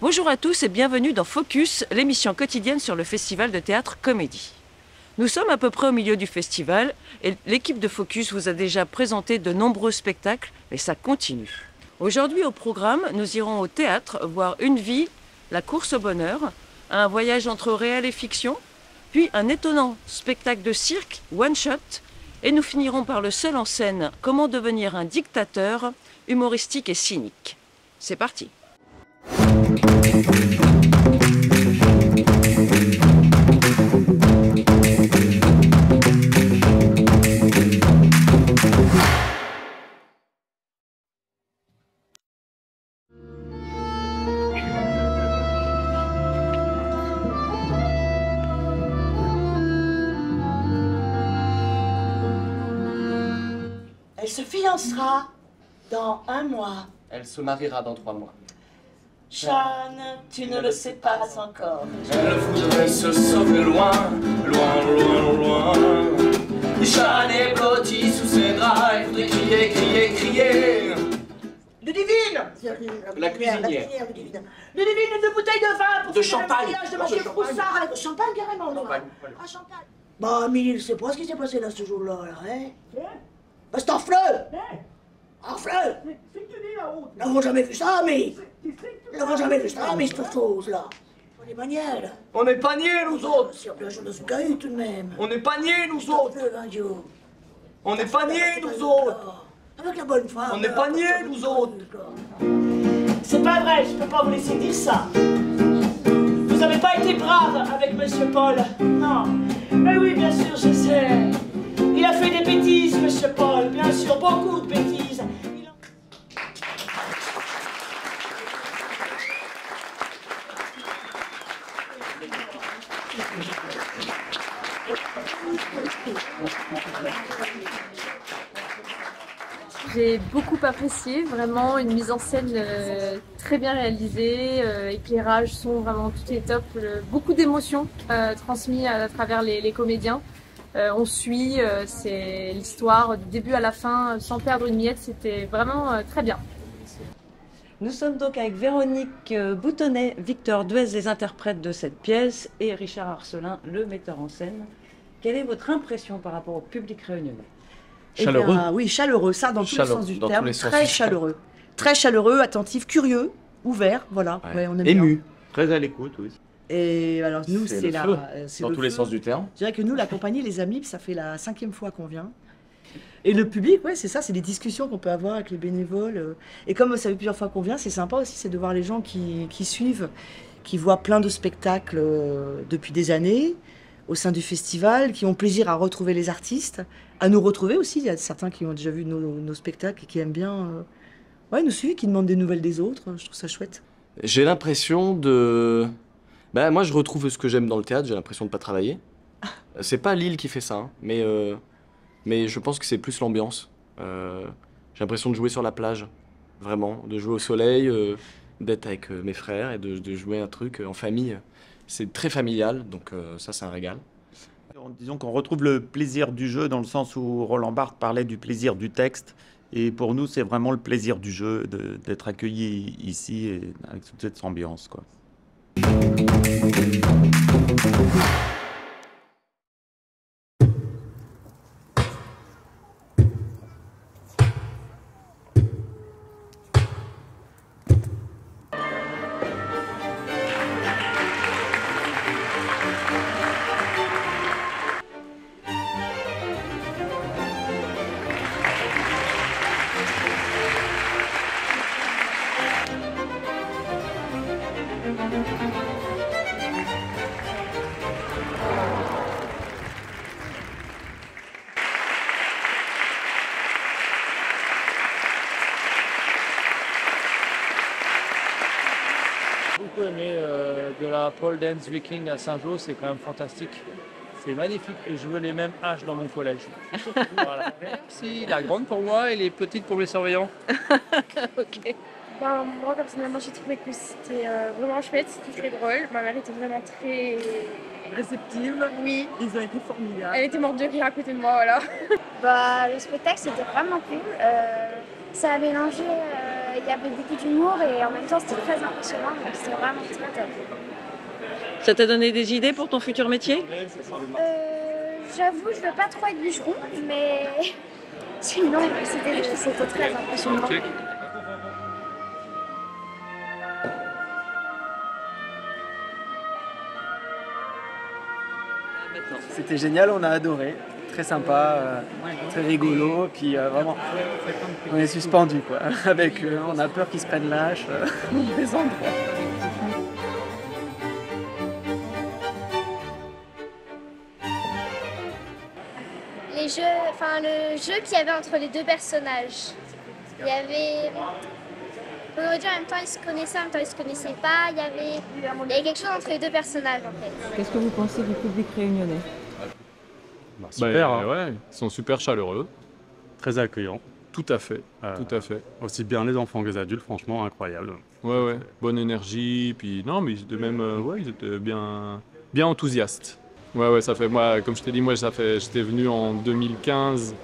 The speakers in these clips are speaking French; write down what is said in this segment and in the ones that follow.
Bonjour à tous et bienvenue dans Focus, l'émission quotidienne sur le festival de théâtre Comédie. Nous sommes à peu près au milieu du festival et l'équipe de Focus vous a déjà présenté de nombreux spectacles et ça continue. Aujourd'hui au programme, nous irons au théâtre voir Une vie, la course au bonheur, un voyage entre réel et fiction, puis un étonnant spectacle de cirque, One Shot, et nous finirons par le seul en scène Comment devenir un dictateur, humoristique et cynique. C'est parti. Elle se fiancera dans 1 mois. Elle se mariera dans 3 mois. Sean, tu ne le sais pas encore. Elle voudrait se sauver loin, loin, loin, loin. Sean est blotti sous ses draps, elle voudrait crier, crier, crier. Ludivine! La cuisinière. Ludivine, 2 bouteilles de vin pour De finir le champagne. mariage de monsieur Broussard avec champagne carrément. Champagne. Ah, champagne. Bah, Amélie, je sais pas ce qui s'est passé là ce jour-là, hein? Bah, c'est Orfleux! Orfleux! Nous n'avons jamais vu ça, mais... Nous n'avons jamais vu ça, mais cette chose-là. On est manières. On n'est pas niais, nous autres. Si on peut jouer dans ce cahier tout de même. On n'est pas niais, nous autres. On n'est pas niais, nous autres. Avec la bonne femme. On n'est pas niais, nous autres. C'est pas vrai, je peux pas vous laisser dire ça. Vous n'avez pas été brave avec Monsieur Paul. Non. Mais oui, bien sûr, je sais. Il a fait des bêtises, Monsieur Paul. Bien sûr, beaucoup de bêtises. J'ai beaucoup apprécié, vraiment une mise en scène très bien réalisée, éclairage, son, vraiment tout est top, beaucoup d'émotions transmises à travers les comédiens. On suit, c'est l'histoire du début à la fin sans perdre une miette, c'était vraiment très bien. Nous sommes donc avec Véronique Boutonnet, Victor Duez, les interprètes de cette pièce, et Richard Arcelin, le metteur en scène. Quelle est votre impression par rapport au public réunionnais? Chaleureux. Eh bien, oui, chaleureux, ça dans tous les sens du dans terme. tous les sens Très du chaleureux. Très chaleureux, attentif, curieux, ouvert, voilà. Ouais, on aime Ému. bien. Très à l'écoute, oui. Et alors nous, c'est le feu, c'est dans le tous les feu. sens du terme. Je dirais que nous, la compagnie Les Amis, ça fait la 5e fois qu'on vient. Et le public, ouais, c'est ça, c'est des discussions qu'on peut avoir avec les bénévoles. Et comme ça fait plusieurs fois qu'on vient, c'est sympa aussi, c'est de voir les gens qui suivent, qui voient plein de spectacles depuis des années au sein du festival, qui ont plaisir à retrouver les artistes, à nous retrouver aussi. Il y a certains qui ont déjà vu nos spectacles et qui aiment bien ouais, nous suivre, qui demandent des nouvelles des autres. Je trouve ça chouette. J'ai l'impression de... Ben, moi, je retrouve ce que j'aime dans le théâtre, j'ai l'impression de ne pas travailler. C'est pas Lille qui fait ça, hein, mais je pense que c'est plus l'ambiance. J'ai l'impression de jouer sur la plage, vraiment, de jouer au soleil, d'être avec mes frères et de jouer un truc en famille. C'est très familial, donc ça, c'est un régal. Disons qu'on retrouve le plaisir du jeu dans le sens où Roland Barthes parlait du plaisir du texte. Et pour nous, c'est vraiment le plaisir du jeu, d'être accueillis ici et avec toute cette ambiance, quoi. Beaucoup aimé de la pole dance viking à Saint-Jean, c'est quand même fantastique. C'est magnifique et je veux les mêmes haches dans mon collège. Voilà. Merci, la grande pour moi et les petites pour les surveillants. Ok. Ben, moi, personnellement, j'ai trouvé que c'était vraiment chouette, c'était très drôle. Ma mère était vraiment très Réceptive. Oui. Ils ont été formidables. Elle était morte de rire à côté de moi, voilà. Bah, le spectacle, c'était vraiment cool. Ça a mélangé il y avait beaucoup d'humour et en même temps c'était très impressionnant, donc c'était vraiment très top. Ça t'a donné des idées pour ton futur métier? J'avoue, je veux pas trop être bûcheron, mais sinon c'était très impressionnant. C'était génial, on a adoré. Très sympa, très rigolo, puis vraiment, on est suspendu quoi. Avec, on a peur qu'ils se prennent lâche des endroits. Les jeux, enfin le jeu qu'il y avait entre les deux personnages. Il y avait, on aurait dit en même temps ils se connaissaient, en même temps ils se connaissaient pas. Il y avait quelque chose entre les deux personnages en fait. Qu'est-ce que vous pensez du public réunionnais? Super, ouais, ils sont super chaleureux. Très accueillants. Tout à fait, tout à fait. Aussi bien les enfants que les adultes, franchement, incroyable. Ouais, bonne énergie, puis non, mais ils étaient même, ils étaient bien enthousiastes. Ouais, ça fait, moi, comme je t'ai dit, j'étais venu en 2015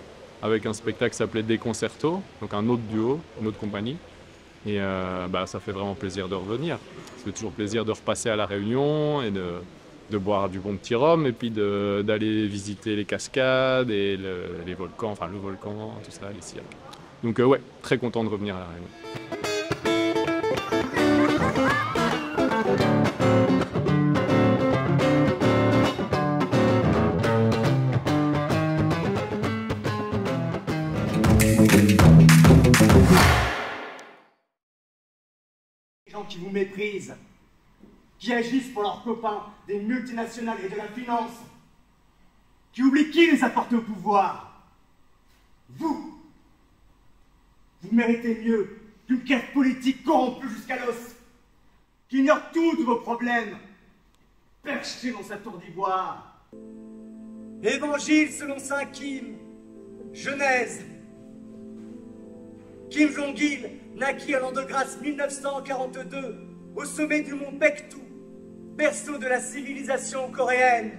avec un spectacle qui s'appelait Déconcerto, donc un autre duo, une autre compagnie. Et ça fait vraiment plaisir de revenir. Ça fait toujours plaisir de repasser à La Réunion et de boire du bon petit rhum et puis d'aller visiter les cascades et les volcans, enfin le volcan, tout ça, les cirques. Donc ouais, très content de revenir à La Réunion. Les gens qui vous méprisent, qui agissent pour leurs copains des multinationales et de la finance, qui oublient qui les a portés au pouvoir. Vous méritez mieux qu'une classe politique corrompue jusqu'à l'os, qui ignore tous vos problèmes, perché dans sa tour d'ivoire. Évangile selon saint Kim, Genèse. Kim Jong-il naquit à l'an de grâce 1942 au sommet du mont Baekdu, berceau de la civilisation coréenne.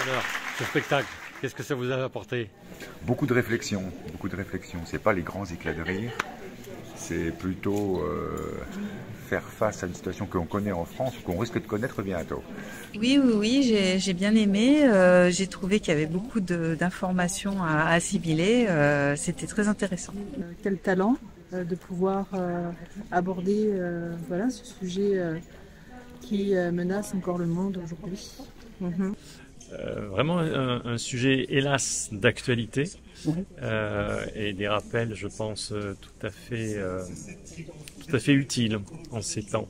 Alors, ce spectacle, qu'est-ce que ça vous a apporté? Beaucoup de réflexion, beaucoup de réflexion. C'est pas les grands éclats de rire, c'est plutôt faire face à une situation qu'on connaît en France ou qu'on risque de connaître bientôt. Oui, j'ai bien aimé. J'ai trouvé qu'il y avait beaucoup d'informations à assimiler. C'était très intéressant. Quel talent de pouvoir aborder ce sujet qui menace encore le monde aujourd'hui. Vraiment un sujet, hélas, d'actualité et des rappels, je pense, tout à fait utiles en ces temps.